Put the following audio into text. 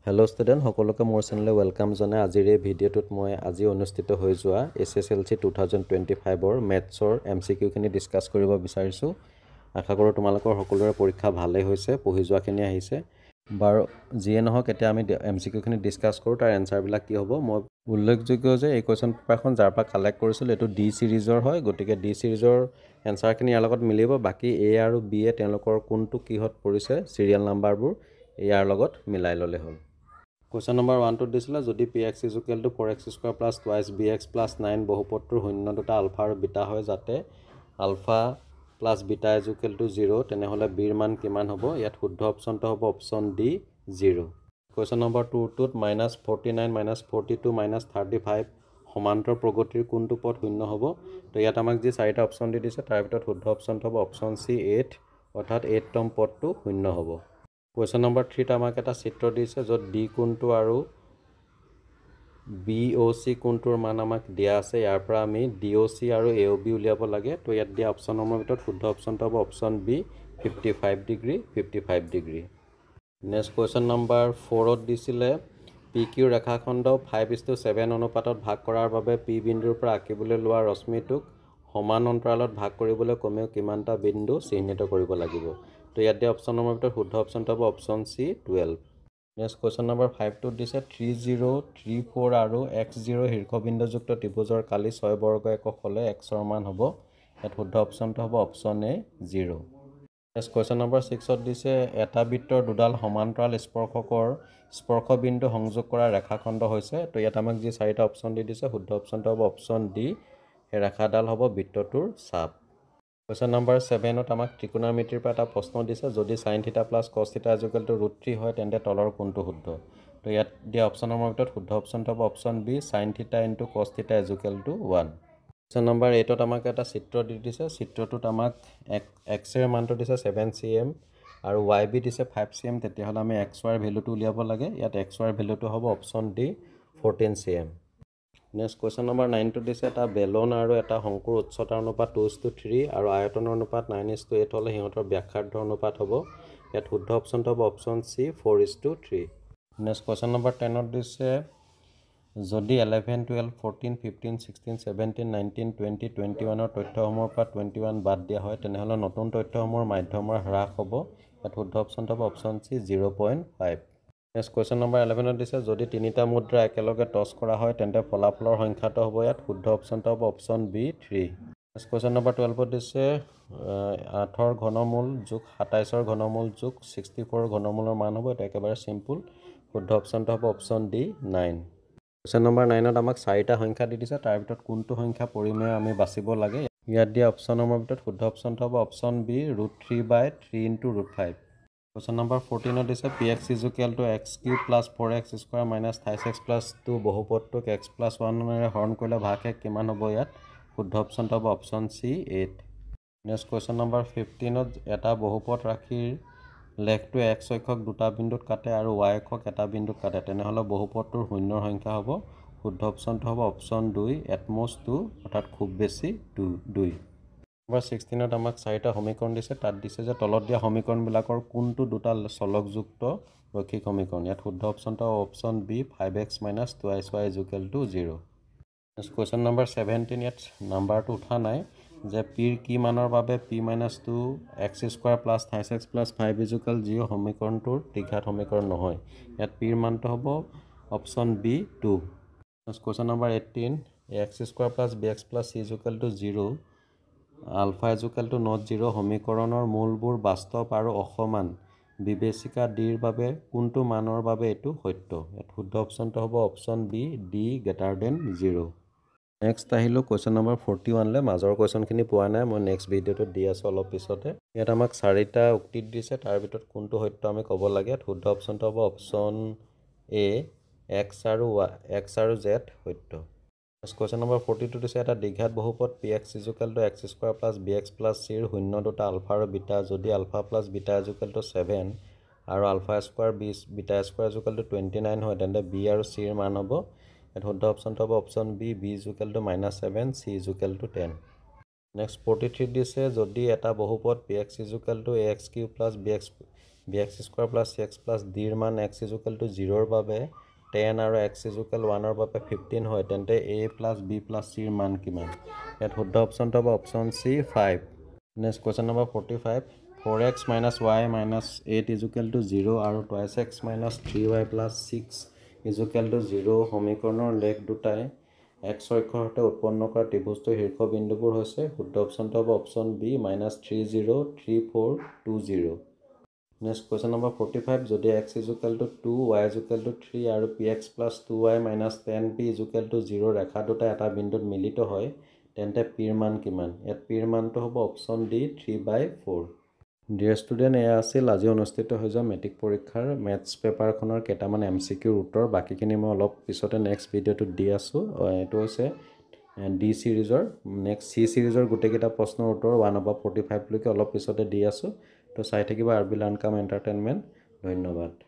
Hello' student সকলোকে মোৰ চেনেললৈ welcome জনাই আজিৰ এই ভিডিঅ'টোত মই আজি অনুষ্ঠিত হৈ যোৱা SSLC 2025ৰ মেথছৰ MCQখিনি ডিছকাছ কৰিব বিচাৰিছোঁ। আশা কৰোঁ তোমালোকৰ সকলোৰে পৰীক্ষা ভালেই হৈছে, পঢ়ি যোৱাখিনি আহিছে। বাৰু যিয়ে নহওক এতিয়া আমি MCQখিনি ডিছকাছ কৰোঁ, তাৰ এনচাৰবিলাক কি হ'ব। মই উল্লেখযোগ্য যে এই কুৱেশ্যন পেপাৰখন যাৰ পৰা কালেক্ট কৰিছিলোঁ এইটো D ছিৰিজৰ হয়, গতিকে D ছিৰিজৰ এনচাৰখিনি ইয়াৰ লগত মিলিব। বাকী A আৰু B তেওঁলোকৰ কোনটো কিহত পৰিছে চিৰিয়েল নাম্বাৰবোৰ ইয়াৰ লগত মিলাই ল'লে হ'ল। কুৱেশ্যন নম্বৰ 1টোত দিছিলে যদি px = 4x² + 2bx + 9 বহুপদটোৰ শূন্য দুটা আলফা আৰু বিটা হয় যাতে আলফা প্লাছ বিটা = 0 তেনেহ'লে বিৰ মান কিমান হ'ব। ইয়াত শুদ্ধ অপশ্যনটো হ'ব অপশ্যন ডি 0। কুৱেশ্যন নম্বৰ 2টোত -49 -42 -35 সমান্তৰ প্ৰগতিৰ কোনটো পদ শূন্য হ'ব। তো ইয়াত আমাক যি চাৰিটা অপশ্যন দি দিছে তাৰ ভিতৰত শুদ্ধ অপশ্যনটো হ'ব অপশ্যন চি 8, অৰ্থাৎ 8তম পদটো শূন্য হ'ব। কুৱেশ্যন নম্বৰ 3ত আমাক এটা চিত্ৰ দিছে য'ত ডি কোণটো আৰু BOC কোণটোৰ মান আমাক দিয়া আছে। ইয়াৰ পৰা আমি DOC আৰু AOB উলিয়াব লাগে। তো ইয়াত দিয়া অপশ্যনসমূহৰ ভিতৰত শুদ্ধ অপশ্যনটো হ'ব option B 55 degree 55 degree. Next question number 4ত দিছিলে PQ ৰেখাখণ্ড 5:7 অনুপাতত ভাগ কৰাৰ বাবে P বিন্দুৰ পৰা আঁকিবলৈ লোৱা ৰশ্মিটোক সমান অন্তৰালত ভাগ কৰিবলৈ কমেও কিমানটা বিন্দু চিহ্নিত কৰিব লাগিব। তো ইয়াত দিয়া অপশ্যনসমূহৰ ভিতৰত শুদ্ধ অপশ্যনটো হ'ব option C 12। Next question number 5টোত দিছে 30, 34 আৰু x0 শীৰ্ষবিন্দুযুক্ত ত্ৰিভুজৰ কালি 6 বৰ্গ একক হ'লে xৰ মান হ'ব। ইয়াত শুদ্ধ অপশ্যনটো হ'ব option A 0। Next question number 6ত দিছে এটা বৃত্তৰ দুডাল সমান্তৰাল স্পৰ্শকৰ স্পৰ্শবিন্দু সংযোগ কৰা ৰেখাখণ্ড হৈছে। তো ইয়াত আমাক যি চাৰিটা অপশ্যন দি দিছে শুদ্ধ অপশ্যনটো হ'ব অপশ্যন ডি, সেই ৰেখাডাল হ'ব বৃত্তটোৰ চাপ। কুৱেশ্যন নম্বৰ 7ত আমাক ত্ৰিকোণমিতিৰ পৰা এটা প্ৰশ্ন দিছে যদি sin θ + cos θ = √3 হয় তেন্তে তলৰ কোনটো শুদ্ধ। তো ইয়াত দিয়া অপশ্যনসমূহৰ ভিতৰত শুদ্ধ অপশ্যনটো হ'ব option B sin θ × cos θ = 1। Question number 8ত আমাক এটা চিত্ৰ দি দিছে। চিত্ৰটোত আমাক xৰ মানটো দিছে 7 cm আৰু yb দিছে 5 cm। তেতিয়াহ'লে আমি xy ভেলুটো উলিয়াব লাগে। ইয়াত xy ভেলুটো হ'ব option D 14 cm। Next question number 9টো দিছে এটা বেলন আৰু এটা শংকুৰ উচ্চতাৰ অনুপাত 2:3 আৰু আয়তনৰ অনুপাত 9:8 হ'লে সিহঁতৰ ব্যাসাৰ্ধৰ অনুপাত হ'ব। ইয়াত শুদ্ধ অপশ্যনটো হ'ব option C 4:3। Next question number 10ত দিছে যদি 11, 12, 14, 15, 16, 17, 19, 20, 21ৰ তথ্যসমূহৰ পৰা 21 বাদ দিয়া হয় তেনেহ'লে নতুন তথ্যসমূহৰ মাধ্যমৰ হ্ৰাস হ'ব। ইয়াত শুদ্ধ অপশ্যনটো হ'ব option C 0.5। Next question number 11ত দিছে যদি তিনিটা মুদ্ৰা একেলগে টছ কৰা হয় তেন্তে ফলাফলৰ সংখ্যাটো হ'ব। ইয়াত শুদ্ধ অপশ্যনটো হ'ব option B 3। Next question number 12ত দিছে 8ৰ ঘনমূল যোগ 27ৰ ঘনমূল যোগ 64ৰ ঘনমূলৰ মান হ'ব। এটা একেবাৰে চিম্পুল। শুদ্ধ অপশ্যনটো হ'ব অপশ্যন ডি 9। কুৱেশ্যন নম্বৰ 9ত আমাক চাৰিটা সংখ্যা দি দিছে তাৰ ভিতৰত কোনটো সংখ্যা পৰিমেয় আমি বাচিব লাগে। ইয়াত দিয়া অপশ্যনসমূহৰ ভিতৰত শুদ্ধ অপশ্যনটো হ'ব অপশ্যন বি √3/3 × √5। কুৱেশ্যন নম্বৰ 14ত দিছে px = x³ + 4x² - 28x + 2 বহুপদটোক x + 1ৰে হৰণ কৰিলে ভাগশেষ কিমান হ'ব। ইয়াত শুদ্ধ অপশ্যনটো হ'ব option C 8। Next question number 15ত এটা বহুপদ ৰাশিৰ লেখটো x অক্ষক দুটা বিন্দুত কাটে আৰু y অক্ষক এটা বিন্দুত কাটে তেনেহ'লে বহুপদটোৰ শূন্যৰ সংখ্যা হ'ব। শুদ্ধ অপশ্যনটো হ'ব অপশ্যন 2 এটমষ্ট 2, অৰ্থাৎ খুব বেছি 2। নম্বৰ 16ত আমাক চাৰিটা সমীকৰণ দিছে। তাত দিছে যে তলত দিয়া সমীকৰণবিলাকৰ কোনটো দুটা চলকযুক্ত ৰৈখিক সমীকৰণ। ইয়াত শুদ্ধ অপশ্যনটো হ'ব option B 5x - 2y = 0। Next question number 17 ইয়াত নাম্বাৰটো উঠা নাই যে পিৰ কি মানৰ বাবে p - 2x² + 28x + 5 = 0 সমীকৰণটোৰ দ্বিঘাত সমীকৰণ নহয়। ইয়াত পিৰ মানটো হ'ব option B 2। Next question number 18 ax² + bx + c = 0 alpha = ≠0 সমীকৰণৰ মূলবোৰ বাস্তৱ আৰু অসমান বিবেচিকা ডিৰ বাবে কোনটো মানৰ বাবে এইটো সত্য। ইয়াত শুদ্ধ অপশ্যনটো হ'ব অপশ্যন বি d > 0। নেক্সট আহিলোঁ কুৱেশ্যন নম্বৰ 41লৈ। মাজৰ কুৱেশ্যনখিনি পোৱা নাই, মই নেক্সট ভিডিঅ'টোত দি আছোঁ অলপ পিছতে। ইয়াত আমাক চাৰিটা উক্তি দিছে তাৰ ভিতৰত কোনটো সত্য আমি ক'ব লাগে। ইয়াত শুদ্ধ অপশ্যনটো হ'ব অপশ্যন এ x আৰু z সত্য। নেক্সট কুৱেশ্যন নম্বৰ 42 দিছে এটা দ্বিঘাত বহুপদ px = x² + bx + c ৰ শূন্য দুটা আলফা আৰু বিটা যদি আলফা + বিটা = 7 আৰু α² বিটা² = 29 হয় তেন্তে b আৰু c ৰ মান হ'ব। ইয়াত শুদ্ধ অপশ্যনটো হ'ব option B b = -7 c = 10। Next 43 দিছে যদি এটা বহুপদ px = ax³ + bx bx square plus cx plus ডিৰ মান x ইজুকেল টু 0ৰ বাবে 10 আৰু x ইজুকেল 1ৰ বাবে 15 হয় তেন্তে a plus b plus c ৰ মান কিমান ইয়াত শুদ্ধ অপশ্যনটো হ'ব option c 5 next question number 45 4x minus y minus 8 equal to 0 আৰু 2x minus 3y plus 6 equal to 0 সমীকৰণৰ লেখ দুটাই x অক্ষৰ সৈতে উৎপন্ন কৰা ত্ৰিভুজটোৰ শীৰ্ষবিন্দুবোৰ হৈছে শুদ্ধ অপশ্যনটো হ'ব option b -30 34 20 next question number 45 যদি x equal to 2 y equal to 3 আৰু px plus 2y minus 10p equal to 0 ৰেখা দুটা এটা বিন্দুত মিলিত হয় তেন্তে p ৰ মান কিমান ইয়াত p ৰ মানটো হ'ব অপশ্যন d 3/4 ডিয়াৰ ষ্টুডেণ্ট এয়া আছিল আজি অনুষ্ঠিত হৈ যোৱা মেট্ৰিক পৰীক্ষাৰ মেথছ পেপাৰখনৰ কেইটামান MCQৰ উত্তৰ বাকীখিনি মই অলপ পিছতে নেক্সট ভিডিঅ'টোত দি আছোঁ এইটো হৈছে ডি ছিৰিজৰ নেক্সট চি ছিৰিজৰ গোটেইকেইটা প্ৰশ্নৰ উত্তৰ 1/45 লৈকে অলপ পিছতে দি আছোঁ তো চাই থাকিব আৰবি লাৰ্ণ কাম এণ্টাৰটেইনমেণ্ট ধন্যবাদ